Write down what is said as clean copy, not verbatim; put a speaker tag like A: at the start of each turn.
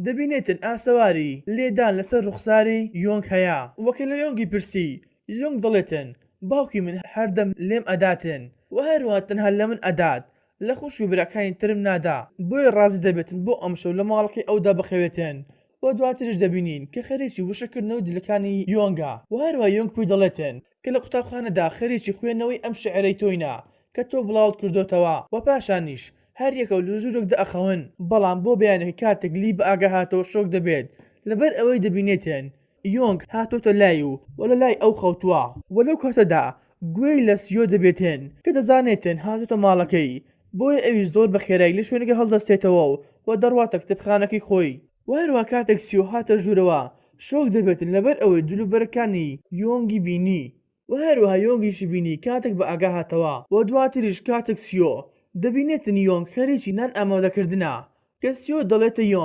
A: دەبینێتن ئاسەواری لێدان لەسەر ڕوخساری یۆنگ هەیە. وەکە لە یۆنگی پرسی، یۆنگ دەڵێتن باوکی من هەردەم لێم ئەداتن و هەروە تەنها لە من ئەدات، لە خوشکی براکانی ترم نادا، بۆیە ڕازی دەبێتن بۆ ئەم شەو لە ماڵەکەی ئەودا بخەوێتن. و دواترش دەبینین کە خەریکی وشەکردنەوە جلەکانی یۆنگە و هەروە یۆنگ پێی دەڵێتن کە لە قوتابخانەدا خەریکی خوێندنەوەی ئەم شێعرەی تۆینا کە تۆ بڵاوت کردوتەوە و پاشانیش هەر یەکە لە ژوورێک دەئەخەون. بەڵام بۆ بەیانێکی کاتێک لی بە ئاگا هاتەوە شۆک دەبێت لەبەر ئەوەی دەبینێتن یۆنگ هاتۆتە لای و لە لای ئەو خەوتووە و لەو کاتەدا گوێی لە سیۆ دەبێتن کە دەزانێتن هاتۆتە ماڵەکەی، بۆیە ئەویش زۆر بە خێرایی لە شوێنەکە هەڵدەستێتەوە و دەڕواتە کتێبخانەکەی خۆی. و هەروە کاتێک سیۆ هاتە ژوورەوە شۆک دەبێتن لەبەر ئەوەی جلوبەرەکانی یۆنگی بینی و هەروەها یۆنگیشی بینی کاتێک بە ئاگا هاتەوە. و دواتریش کاتێک سیۆ دەبینێتن یۆنگ خەریکی نان ئامادەکردنە کە سیۆ دەڵێتە یۆنگ